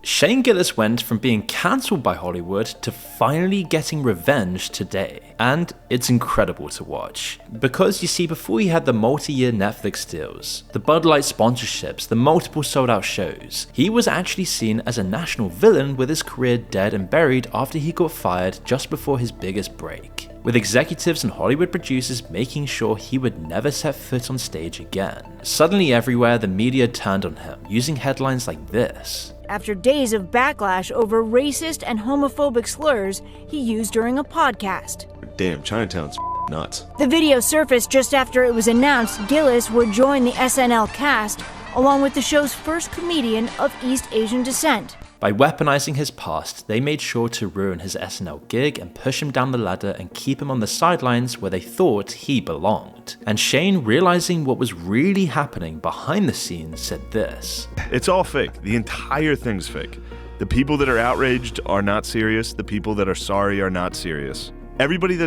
Shane Gillis went from being cancelled by Hollywood to finally getting revenge today. And it's incredible to watch. Because you see, before he had the multi-year Netflix deals, the Bud Light sponsorships, the multiple sold-out shows, he was actually seen as a national villain with his career dead and buried after he got fired just before his biggest break, with executives and Hollywood producers making sure he would never set foot on stage again. Suddenly everywhere, the media turned on him, using headlines like this. After days of backlash over racist and homophobic slurs he used during a podcast. Damn, Chinatown's nuts. The video surfaced just after it was announced Gillis would join the SNL cast, along with the show's first comedian of East Asian descent. By weaponizing his past, they made sure to ruin his SNL gig and push him down the ladder and keep him on the sidelines where they thought he belonged. And Shane, realizing what was really happening behind the scenes, said this. It's all fake. The entire thing's fake. The people that are outraged are not serious. The people that are sorry are not serious. Everybody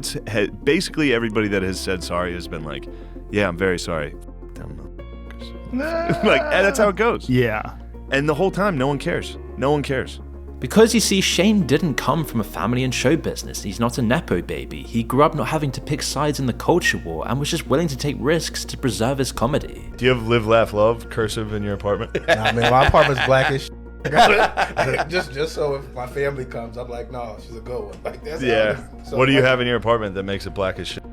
basically everybody that has said sorry has been like, yeah, I'm very sorry. Like, and that's how it goes. Yeah. And the whole time, no one cares. No one cares. Because you see, Shane didn't come from a family in show business. He's not a nepo baby. He grew up not having to pick sides in the culture war and was just willing to take risks to preserve his comedy. Do you have live, laugh, love cursive in your apartment? Nah, man, my apartment's blackish. just so if my family comes, I'm like, no, she's a good one. Like, that's So what do you have in your apartment that makes it black as shit?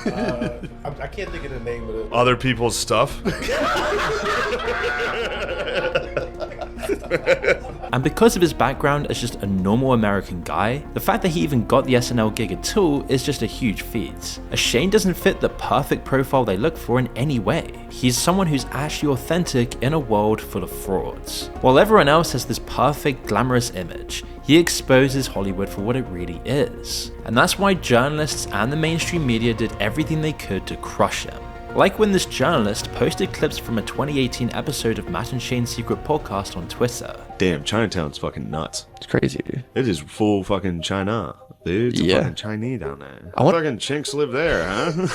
I can't think of the name of it. Other people's stuff? And because of his background as just a normal American guy, the fact that he even got the SNL gig at all is just a huge feat. As Shane doesn't fit the perfect profile they look for in any way. He's someone who's actually authentic in a world full of frauds. While everyone else has this perfect, glamorous image, he exposes Hollywood for what it really is. And that's why journalists and the mainstream media did everything they could to crush him. Like when this journalist posted clips from a 2018 episode of Matt and Shane's Secret Podcast on Twitter. Damn, Chinatown's fucking nuts. It's crazy, dude. It is full fucking China. Dude, it's a fucking Chinese down there. Fucking chinks live there, huh?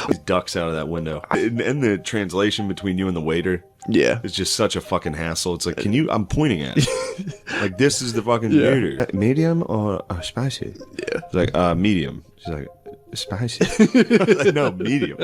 These ducks out of that window. And the translation between you and the waiter. Yeah. It's just such a fucking hassle. It's like, can you, I'm pointing at it. Like, this is the fucking waiter. Medium or spicy? Yeah. It's like, medium. She's like, spicy. Like, no, medium.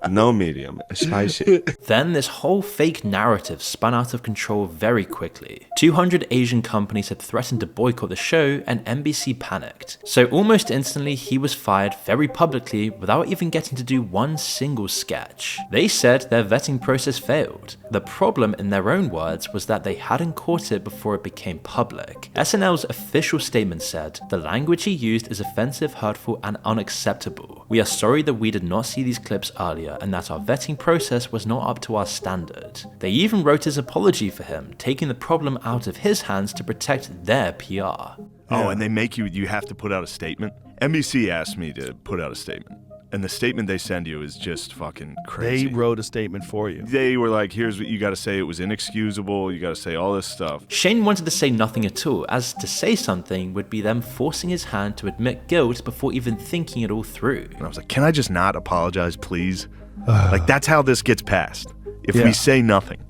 No medium, spicy. Then this whole fake narrative spun out of control very quickly. 200 Asian companies had threatened to boycott the show and NBC panicked. So almost instantly he was fired very publicly without even getting to do one single sketch. They said their vetting process failed. The problem, in their own words, was that they hadn't caught it before it became public. SNL's official statement said, "The language he used is offensive, hurtful, and unacceptable. We are sorry that we did not see these clips earlier and that our vetting process was not up to our standard." They even wrote his apology for him, taking the problem out of his hands to protect their PR. Oh, and they make you have to put out a statement? NBC asked me to put out a statement. And the statement they send you is just fucking crazy. They wrote a statement for you. They were like, here's what you got to say. It was inexcusable. You got to say all this stuff. Shane wanted to say nothing at all, as to say something would be them forcing his hand to admit guilt before even thinking it all through. And I was like, can I just not apologize, please? Like, that's how this gets passed. If we say nothing.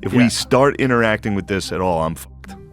If we start interacting with this at all, I'm fucked.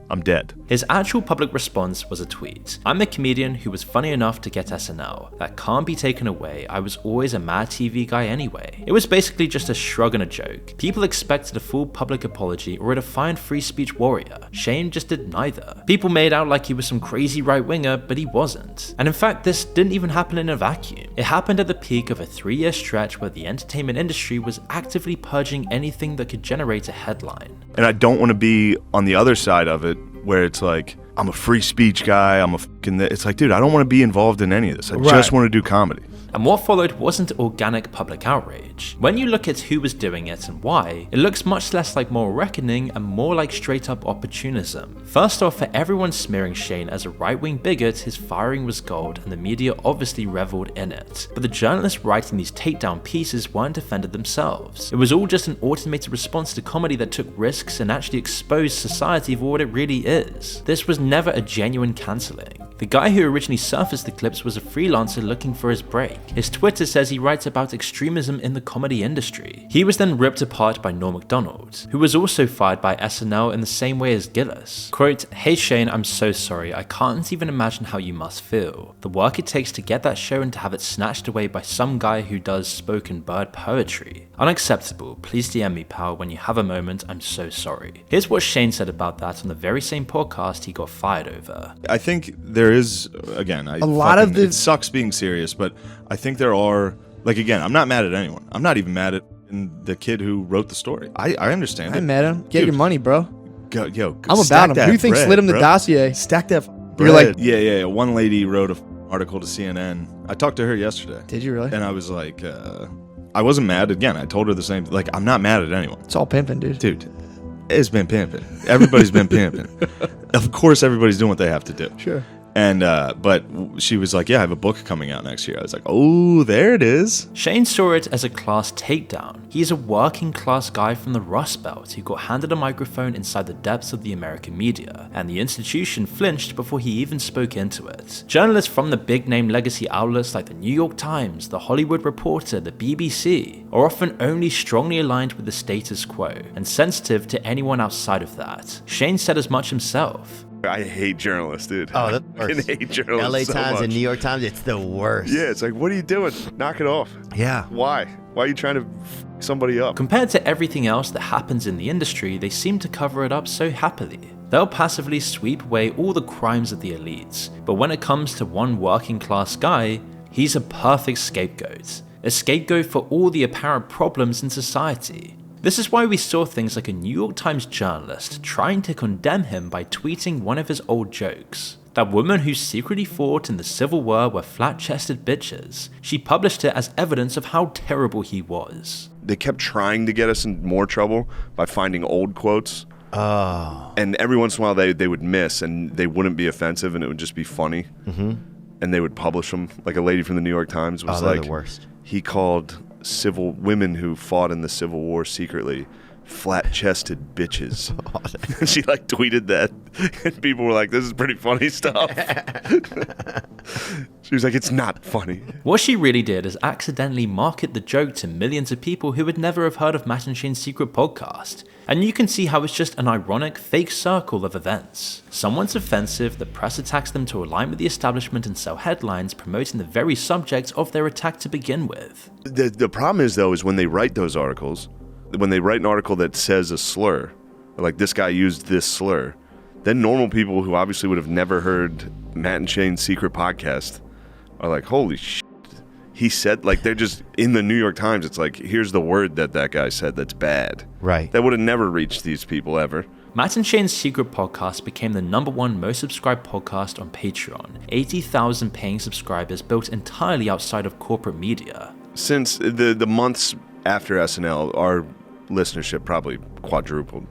I'm dead. His actual public response was a tweet. "I'm a comedian who was funny enough to get SNL. That can't be taken away. I was always a Mad TV guy anyway." It was basically just a shrug and a joke. People expected a full public apology or a defiant free speech warrior. Shane just did neither. People made out like he was some crazy right-winger, but he wasn't. And in fact, this didn't even happen in a vacuum. It happened at the peak of a 3-year stretch where the entertainment industry was actively purging anything that could generate a headline. And I don't want to be on the other side of it, where it's like, I'm a free speech guy, I'm a fucking... It's like, dude, I don't want to be involved in any of this. I just want to do comedy. And what followed wasn't organic public outrage. When you look at who was doing it and why, it looks much less like moral reckoning and more like straight up opportunism. First off, for everyone smearing Shane as a right-wing bigot, his firing was gold and the media obviously reveled in it. But the journalists writing these takedown pieces weren't defended themselves. It was all just an automated response to comedy that took risks and actually exposed society for what it really is. This was never a genuine cancelling. The guy who originally surfaced the clips was a freelancer looking for his break. His Twitter says he writes about extremism in the comedy industry. He was then ripped apart by Norm Macdonald, who was also fired by SNL in the same way as Gillis. Quote, "Hey Shane, I'm so sorry. I can't even imagine how you must feel. The work it takes to get that show and to have it snatched away by some guy who does spoken bird poetry. Unacceptable. Please DM me, pal, when you have a moment. I'm so sorry." Here's what Shane said about that on the very same podcast he got fired over. I think there is, again, it sucks being serious, but I think there are, like, again, I'm not mad at anyone. I'm not even mad at the kid who wrote the story. I understand it. I'm mad at him. Get your money, bro. Yo, I'm about him. Who do you think slid him the dossier? Stack that bread. You're like, yeah. One lady wrote an article to CNN. I talked to her yesterday. Did you really? And I was like, I wasn't mad. Again, I told her the same. Like, I'm not mad at anyone. It's all pimping, dude. Dude, it's been pimping. Everybody's been pimping. Of course, everybody's doing what they have to do. Sure. And but she was like, yeah, I have a book coming out next year. I was like, oh, there it is. Shane saw it as a class takedown. He's a working class guy from the Rust Belt who got handed a microphone inside the depths of the American media, and the institution flinched before he even spoke into it. Journalists from the big name legacy outlets like the New York Times, the Hollywood Reporter, the BBC are often only strongly aligned with the status quo and sensitive to anyone outside of that. Shane said as much himself. I hate journalists, dude. Oh, that's I hate journalists LA Times so and New York Times, it's the worst. Yeah, it's like, what are you doing? Knock it off. Yeah. Why? Why are you trying to f somebody up? Compared to everything else that happens in the industry, they seem to cover it up so happily. They'll passively sweep away all the crimes of the elites, but when it comes to one working class guy, he's a perfect scapegoat. A scapegoat for all the apparent problems in society. This is why we saw things like a New York Times journalist trying to condemn him by tweeting one of his old jokes. That woman who secretly fought in the Civil War were flat-chested bitches. She published it as evidence of how terrible he was. They kept trying to get us in more trouble by finding old quotes. Oh. And every once in a while they would miss and they wouldn't be offensive and it would just be funny. Mm-hmm. And they would publish them. Like a lady from the New York Times was they're like, the worst. He called civil women who fought in the Civil War secretly flat-chested bitches. Oh, she like tweeted that and people were like, this is pretty funny stuff. She was like, it's not funny. What she really did is accidentally market the joke to millions of people who would never have heard of Matt and Shane's secret podcast. And you can see how it's just an ironic, fake circle of events. Someone's offensive, the press attacks them to align with the establishment and sell headlines promoting the very subject of their attack to begin with. The problem is, though, is when they write those articles, when they write an article that says a slur, like this guy used this slur, then normal people who obviously would have never heard Matt and Shane's secret podcast are like, holy shit. He said, like, they're just in the New York Times. It's like, here's the word that guy said that's bad. Right. That would have never reached these people ever. Matt and Shane's secret podcast became the #1 most subscribed podcast on Patreon. 80,000 paying subscribers built entirely outside of corporate media. Since the months after SNL, our listenership probably quadrupled.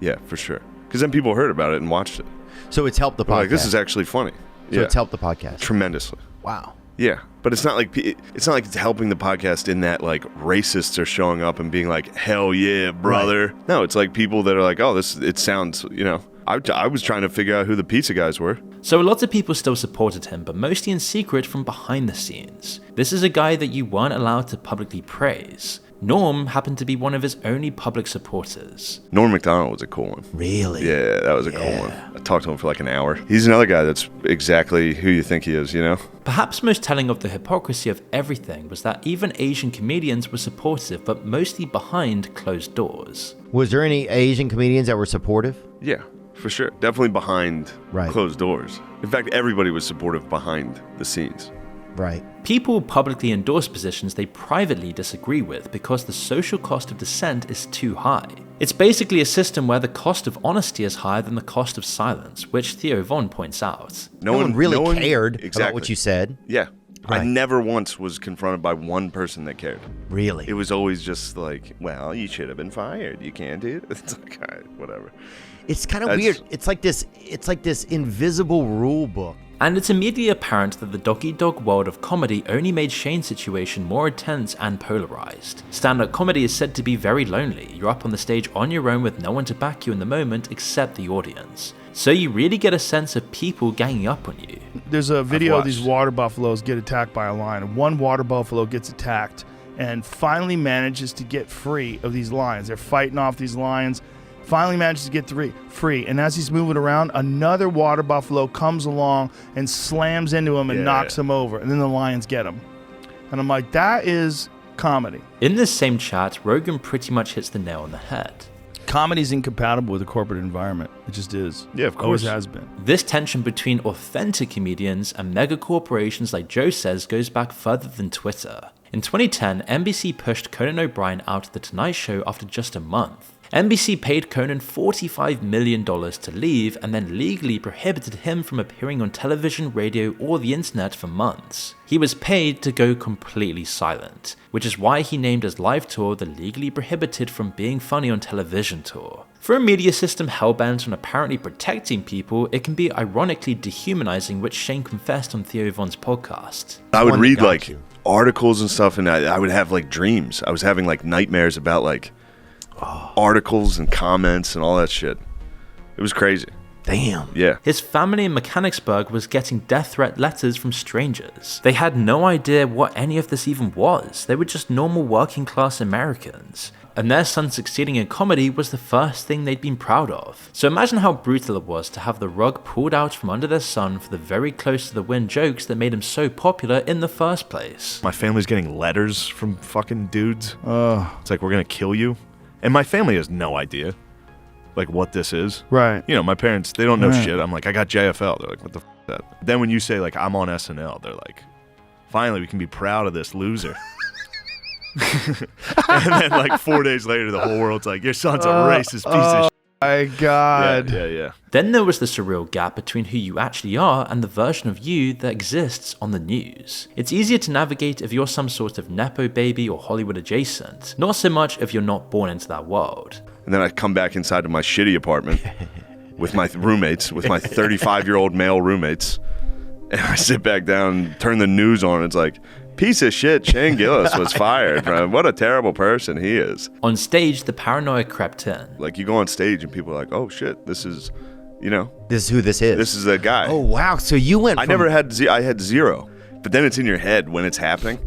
Yeah, for sure. Because then people heard about it and watched it. So it's helped the podcast. Like, this is actually funny. So it's helped the podcast. Tremendously. Wow. Yeah, but it's not like it's helping the podcast in that like racists are showing up and being like, hell yeah, brother. Right. No, it's like people that are like, oh, it sounds, you know. I was trying to figure out who the pizza guys were. So a lot of people still supported him, but mostly in secret from behind the scenes. This is a guy that you weren't allowed to publicly praise. Norm happened to be one of his only public supporters. Norm Macdonald was a cool one. Really? Yeah, that was a cool one. I talked to him for like an hour. He's another guy that's exactly who you think he is, you know? Perhaps most telling of the hypocrisy of everything was that even Asian comedians were supportive, but mostly behind closed doors. Was there any Asian comedians that were supportive? Yeah, for sure. Definitely behind closed doors. In fact, everybody was supportive behind the scenes. Right. People publicly endorse positions they privately disagree with because the social cost of dissent is too high. It's basically a system where the cost of honesty is higher than the cost of silence, which Theo Von points out. No one really cared about what you said. Yeah. Right. I never once was confronted by one person that cared. Really? It was always just like, well, you should have been fired. You can't do it. It's like, all right, whatever. It's kind of weird. It's like this invisible rule book. And it's immediately apparent that the dog-eat-dog world of comedy only made Shane's situation more intense and polarized. Stand-up comedy is said to be very lonely. You're up on the stage on your own with no one to back you in the moment except the audience. So you really get a sense of people ganging up on you. There's a video of these water buffaloes get attacked by a lion. One water buffalo gets attacked and finally manages to get free of these lions. They're fighting off these lions, finally manages to get free. And as he's moving around, another water buffalo comes along and slams into him and knocks him over. And then the lions get him. And I'm like, that is comedy. In this same chat, Rogan pretty much hits the nail on the head. Comedy's incompatible with the corporate environment. It just is. Yeah, of course. Always has been. This tension between authentic comedians and mega corporations like Joe says goes back further than Twitter. In 2010, NBC pushed Conan O'Brien out of The Tonight Show after just a month. NBC paid Conan $45 million to leave and then legally prohibited him from appearing on television, radio, or the internet for months. He was paid to go completely silent, which is why he named his live tour the Legally Prohibited from Being Funny on Television tour. For a media system hellbent on apparently protecting people, it can be ironically dehumanizing, which Shane confessed on Theo Von's podcast. I would read like articles and stuff, and I would have like dreams. I was having like nightmares about like articles and comments and all that shit. It was crazy. Damn. Yeah. His family in Mechanicsburg was getting death threat letters from strangers. They had no idea what any of this even was. They were just normal working class Americans. And their son succeeding in comedy was the first thing they'd been proud of. So imagine how brutal it was to have the rug pulled out from under their son for the very close to the wind jokes that made him so popular in the first place. My family's getting letters from fucking dudes. It's like, we're gonna kill you. And my family has no idea, like, what this is. Right. You know, my parents, they don't know shit. I'm like, I got JFL. They're like, what the f*** is that? Then when you say, like, I'm on SNL, they're like, finally, we can be proud of this loser. And then, like, 4 days later, the whole world's like, your son's a racist piece of shit. My God. Yeah. Then there was the surreal gap between who you actually are and the version of you that exists on the news. It's easier to navigate if you're some sort of Nepo baby or Hollywood adjacent, not so much if you're not born into that world. And then I come back inside of my shitty apartment with my roommates, with my 35-year-old male roommates, and I sit back down, turn the news on, and it's like, piece of shit, Shane Gillis was fired, bro. What a terrible person he is. On stage, the paranoia crept in. Like, you go on stage and people are like, oh shit, this is, you know. This is who this is. This is a guy. Oh, wow. So you went I had zero. But then it's in your head when it's happening.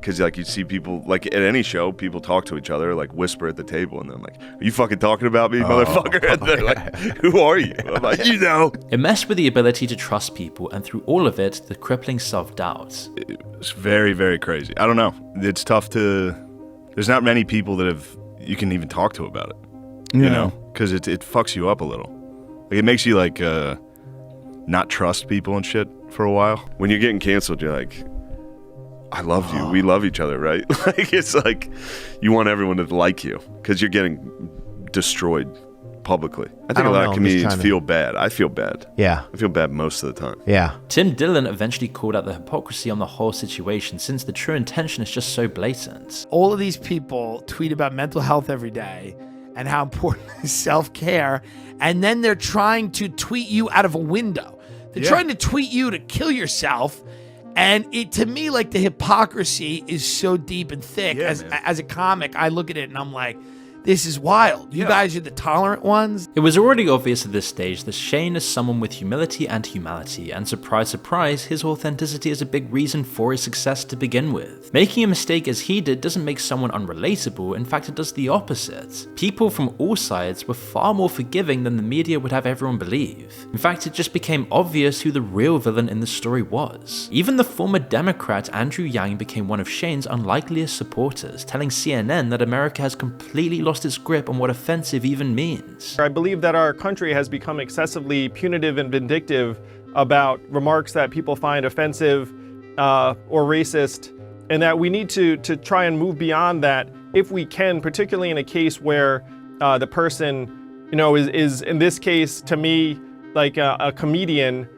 Because, like, you see people, like, at any show, people talk to each other, like, whisper at the table, and they're like, are you fucking talking about me, motherfucker? And they're like, who are you? I'm like, you know. It messed with the ability to trust people, and through all of it, the crippling self-doubt. It's very, very crazy. I don't know. It's tough to, there's not many people that you can even talk to about it. You know? Because it fucks you up a little. Like, it makes you, like, not trust people and shit for a while. When you're getting canceled, you're like, I love you. We love each other, right? Like, it's like you want everyone to like you because you're getting destroyed publicly. I think a lot of comedians feel bad. I feel bad. Yeah. I feel bad most of the time. Yeah. Tim Dillon eventually called out the hypocrisy on the whole situation since the true intention is just so blatant. All of these people tweet about mental health every day and how important is self-care, and then they're trying to tweet you out of a window. They're trying to tweet you to kill yourself. And it, to me, like, the hypocrisy is so deep and thick. As a comic, I look at it and I'm like, this is wild. You guys are the tolerant ones. It was already obvious at this stage that Shane is someone with humility and humanity, and surprise, surprise, his authenticity is a big reason for his success to begin with. Making a mistake as he did doesn't make someone unrelatable, in fact it does the opposite. People from all sides were far more forgiving than the media would have everyone believe. In fact, it just became obvious who the real villain in the story was. Even the former Democrat Andrew Yang became one of Shane's unlikeliest supporters, telling CNN that America has completely lost its grip on what offensive even means. I believe that our country has become excessively punitive and vindictive about remarks that people find offensive or racist, and that we need to try and move beyond that if we can, particularly in a case where the person, you know, is in this case, to me, like a comedian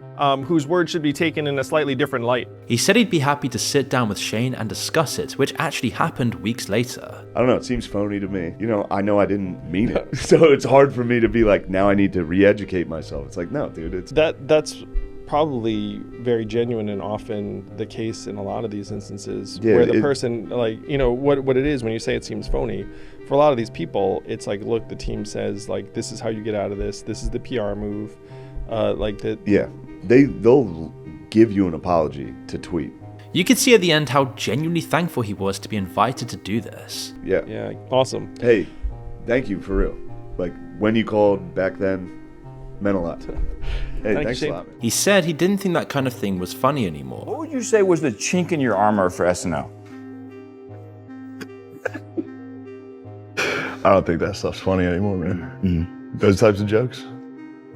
whose words should be taken in a slightly different light. He said he'd be happy to sit down with Shane and discuss it, which actually happened weeks later. I don't know, it seems phony to me. You know I didn't mean it. So it's hard for me to be like, now I need to re-educate myself. It's like, no, dude, it's... That's probably very genuine and often the case in a lot of these instances where the person, like, you know, what it is when you say it seems phony. For a lot of these people, it's like, look, the team says, like, this is how you get out of this. This is the PR move. Yeah, they'll give you an apology to tweet. You could see at the end how genuinely thankful he was to be invited to do this. Yeah. Yeah, awesome. Hey, thank you for real. Like, when you called back then, meant a lot. Hey, thanks a lot, man. He said he didn't think that kind of thing was funny anymore. What would you say was the chink in your armor for SNL? I don't think that stuff's funny anymore, man. Those types of jokes.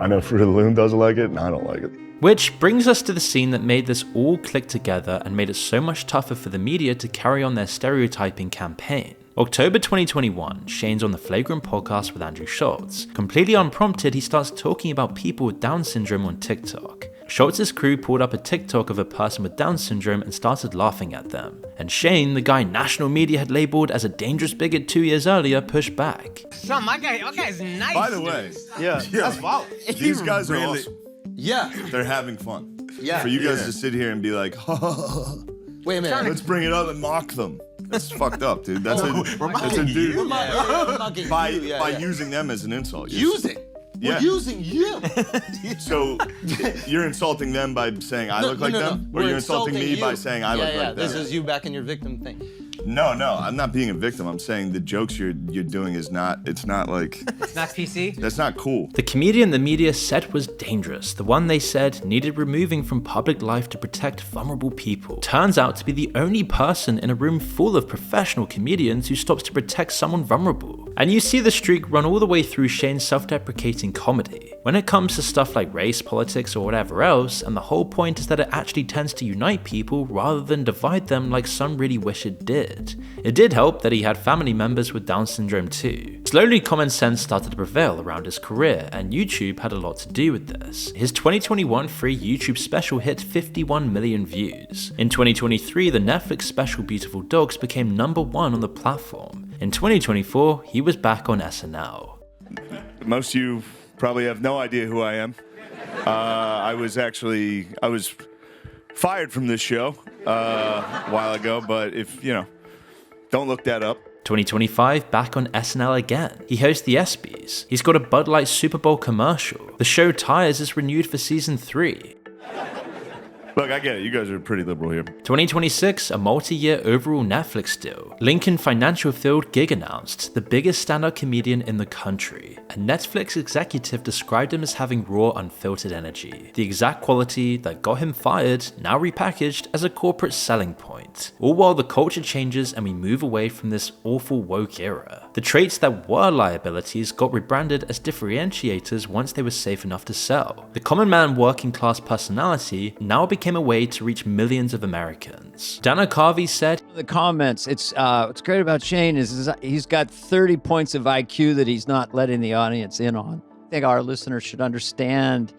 I know Fruit of the Loom doesn't like it, and I don't like it. Which brings us to the scene that made this all click together and made it so much tougher for the media to carry on their stereotyping campaign. October 2021, Shane's on the Flagrant podcast with Andrew Schultz. Completely unprompted, he starts talking about people with Down syndrome on TikTok. Schultz's crew pulled up a TikTok of a person with Down syndrome and started laughing at them. And Shane, the guy national media had labeled as a dangerous bigot 2 years earlier, pushed back. Son, my guy's nice. By the way, That's wild. these guys are Really? awesome. Yeah. They're having fun. Yeah. For you guys to sit here and be like, Wait a minute. let's bring it up and mock them. That's fucked up, dude. That's a dude. By using them as an insult. Using. Yeah. We're using you. So you're insulting them by saying I look like them? Or you're insulting me by saying I look like them? This is you back in your victim thing. No, I'm not being a victim. I'm saying the jokes you're doing it's not like It's not PC. that's not cool. The comedian the media said was dangerous, the one they said needed removing from public life to protect vulnerable people, turns out to be the only person in a room full of professional comedians who stops to protect someone vulnerable. And you see the streak run all the way through Shane's self-deprecating comedy. When it comes to stuff like race, politics, or whatever else, and the whole point is that it actually tends to unite people rather than divide them like some really wish it did. It did help that he had family members with Down syndrome too. Slowly, common sense started to prevail around his career, and YouTube had a lot to do with this. His 2021 free YouTube special hit 51 million views. In 2023, the Netflix special Beautiful Dogs became #1 on the platform. In 2024, he was back on SNL. Most of you probably have no idea who I am. I was fired from this show a while ago, but if, don't look that up. 2025, back on SNL again. He hosts the ESPYs. He's got a Bud Light Super Bowl commercial. The show Tires is renewed for season 3. Look, I get it. You guys are pretty liberal here. 2026, a multi-year overall Netflix deal. Lincoln Financial Field gig announced, the biggest stand-up comedian in the country. A Netflix executive described him as having raw, unfiltered energy. The exact quality that got him fired, now repackaged as a corporate selling point. All while the culture changes and we move away from this awful woke era. The traits that were liabilities got rebranded as differentiators once they were safe enough to sell. The common man working class personality now became a way to reach millions of Americans. Dana Carvey said, the comments, what's great about Shane is he's got 30 points of IQ that he's not letting the audience in on. I think our listeners should understand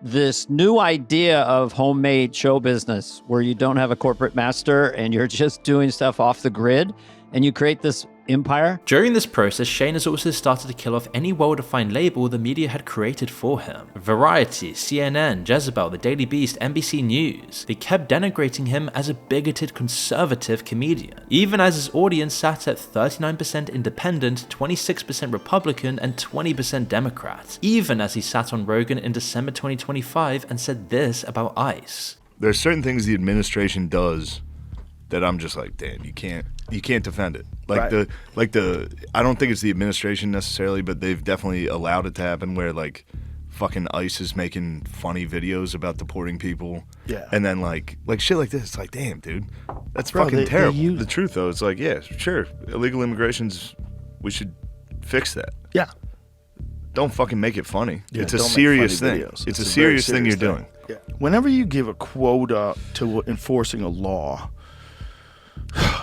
this new idea of homemade show business where you don't have a corporate master and you're just doing stuff off the grid and you create this empire. During this process, Shane has also started to kill off any well-defined label the media had created for him. Variety, CNN, Jezebel, The Daily Beast, NBC News. They kept denigrating him as a bigoted conservative comedian, even as his audience sat at 39% independent, 26% Republican, and 20% Democrat, even as he sat on Rogan in December 2025 and said this about ICE. There's certain things the administration does that I'm just like, damn, you can't defend it. I don't think it's the administration necessarily, but they've definitely allowed it to happen where like fucking ICE is making funny videos about deporting people. Yeah. And then like shit like this, it's like, damn, dude, that's fucking terrible. The truth though, it's like, yeah, sure, illegal immigration's, we should fix that. Yeah. Don't fucking make it funny. Yeah, it's a serious thing. It's a serious thing you're doing. Yeah. Whenever you give a quota to enforcing a law,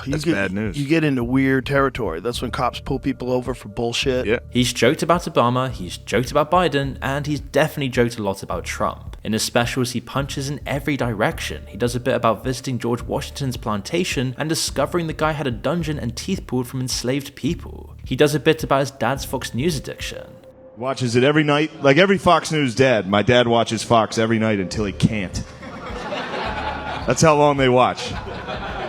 that's bad news. You get into weird territory. That's when cops pull people over for bullshit. Yeah. He's joked about Obama, he's joked about Biden, and he's definitely joked a lot about Trump. In his specials, he punches in every direction. He does a bit about visiting George Washington's plantation and discovering the guy had a dungeon and teeth pulled from enslaved people. He does a bit about his dad's Fox News addiction. Watches it every night. Like every Fox News dad, my dad watches Fox every night until he can't. That's how long they watch.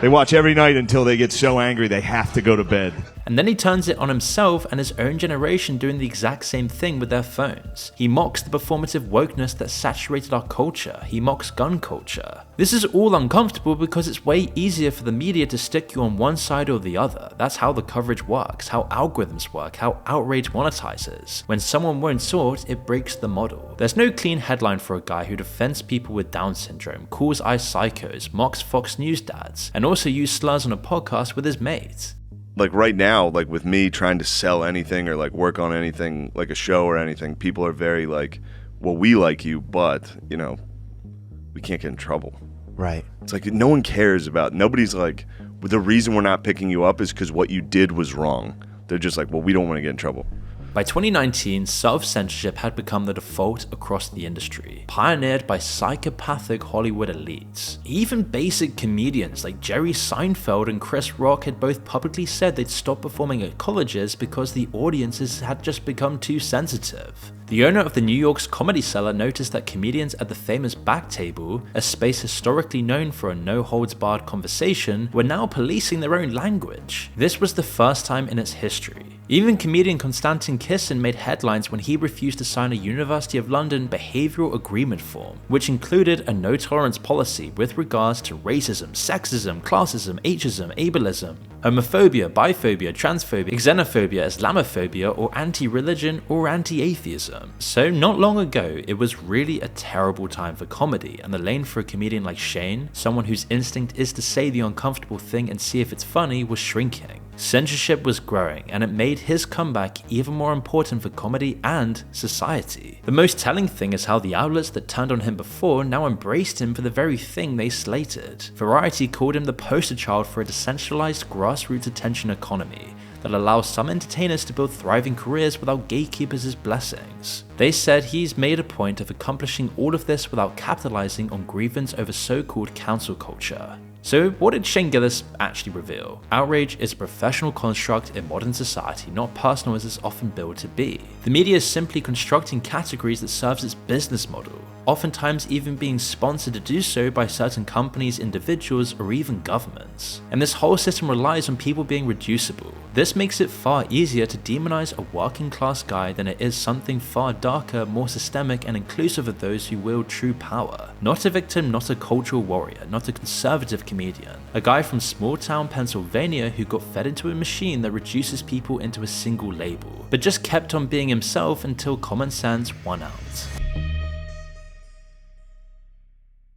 They watch every night until they get so angry they have to go to bed. And then he turns it on himself and his own generation doing the exact same thing with their phones. He mocks the performative wokeness that saturated our culture. He mocks gun culture. This is all uncomfortable because it's way easier for the media to stick you on one side or the other. That's how the coverage works, how algorithms work, how outrage monetizes. When someone won't sort, it breaks the model. There's no clean headline for a guy who defends people with Down syndrome, calls ICE psychos, mocks Fox News dads, and also used slurs on a podcast with his mates. Like right now, like with me trying to sell anything or like work on anything, like a show or anything, people are very like, well, we like you, but, you know, we can't get in trouble. Right. It's like no one cares about, nobody's like, the reason we're not picking you up is because what you did was wrong. They're just like, well, we don't want to get in trouble. By 2019, self-censorship had become the default across the industry, pioneered by psychopathic Hollywood elites. Even basic comedians like Jerry Seinfeld and Chris Rock had both publicly said they'd stop performing at colleges because the audiences had just become too sensitive. The owner of the New York's Comedy Cellar noticed that comedians at the famous Back Table, a space historically known for a no-holds-barred conversation, were now policing their own language. This was the first time in its history. Even comedian Konstantin Kisin made headlines when he refused to sign a University of London behavioural agreement form, which included a no-tolerance policy with regards to racism, sexism, classism, ageism, ableism, homophobia, biphobia, transphobia, xenophobia, Islamophobia, or anti-religion or anti-atheism. So not long ago, it was really a terrible time for comedy, and the lane for a comedian like Shane, someone whose instinct is to say the uncomfortable thing and see if it's funny, was shrinking. Censorship was growing, and it made his comeback even more important for comedy and society. The most telling thing is how the outlets that turned on him before now embraced him for the very thing they slated. Variety called him the poster child for a decentralized grassroots attention economy that allows some entertainers to build thriving careers without gatekeepers as blessings. They said he's made a point of accomplishing all of this without capitalizing on grievance over so-called cancel culture. So what did Shane Gillis actually reveal? Outrage is a professional construct in modern society, not personal as it's often billed to be. The media is simply constructing categories that serves its business model, oftentimes even being sponsored to do so by certain companies, individuals, or even governments. And this whole system relies on people being reducible. This makes it far easier to demonize a working class guy than it is something far darker, more systemic, and inclusive of those who wield true power. Not a victim, not a cultural warrior, not a conservative comedian. A guy from small town Pennsylvania who got fed into a machine that reduces people into a single label, but just kept on being himself until common sense won out.